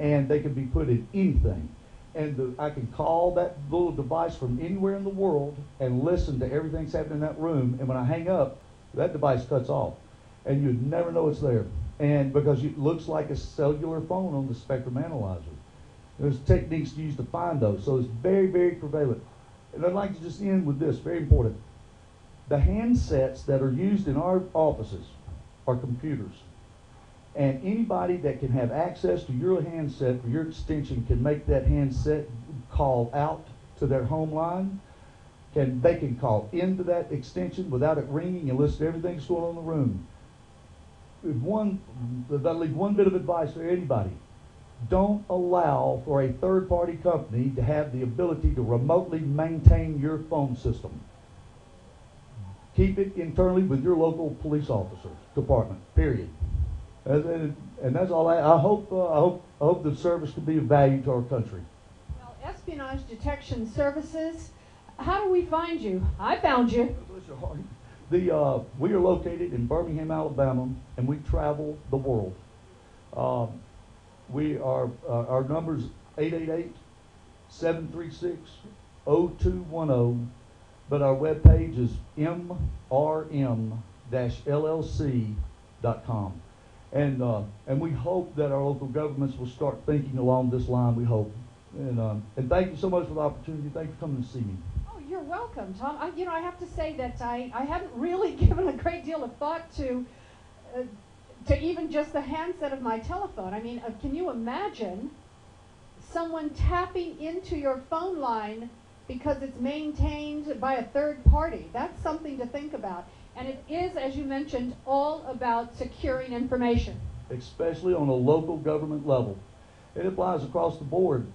and they can be put in anything. And I can call that little device from anywhere in the world and listen to everything that's happening in that room. And when I hang up, that device cuts off, and you'd never know it's there. And because it looks like a cellular phone on the spectrum analyzer. There's techniques used to find those, so it's very, very prevalent. And I'd like to just end with this, very important. The handsets that are used in our offices are computers. And anybody that can have access to your handset or your extension can make that handset call out to their home line. They can call into that extension without it ringing and listen to everything that's going on in the room. I'll leave one bit of advice for anybody. Don't allow for a third-party company to have the ability to remotely maintain your phone system. Keep it internally with your local police officer department, period. And that's all. I hope the service can be of value to our country. Well, Espionage Detection Services, how do we find you? I found you. We are located in Birmingham, Alabama, and we travel the world. Our number's 888-736-0210, but our webpage is mrm-llc.com. And we hope that our local governments will start thinking along this line, we hope. And thank you so much for the opportunity. Thank you for coming to see me. Oh, you're welcome, Tom. I have to say that I hadn't really given a great deal of thought to even just the handset of my telephone. I mean, can you imagine someone tapping into your phone line because it's maintained by a third party? That's something to think about. And it is, as you mentioned, all about securing information. Especially on a local government level. It applies across the board.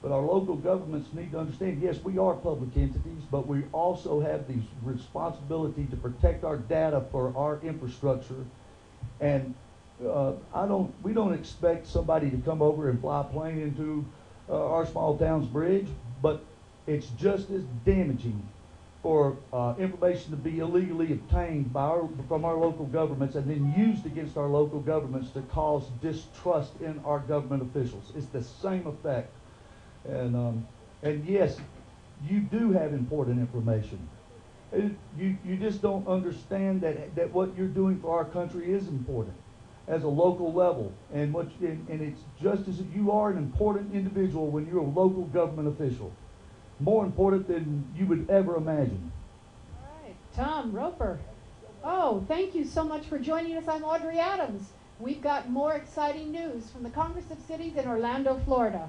But our local governments need to understand, yes, we are public entities, but we also have the responsibility to protect our data for our infrastructure. And we don't expect somebody to come over and fly a plane into our small town's bridge, but it's just as damaging for information to be illegally obtained from our local governments and then used against our local governments to cause distrust in our government officials. It's the same effect. And yes, you do have important information. You just don't understand that what you're doing for our country is important as a local level. And it's just as you are an important individual when you're a local government official. More important than you would ever imagine. All right, Tom Roper. Oh, thank you so much for joining us. I'm Audrey Adams. We've got more exciting news from the Congress of Cities in Orlando, Florida.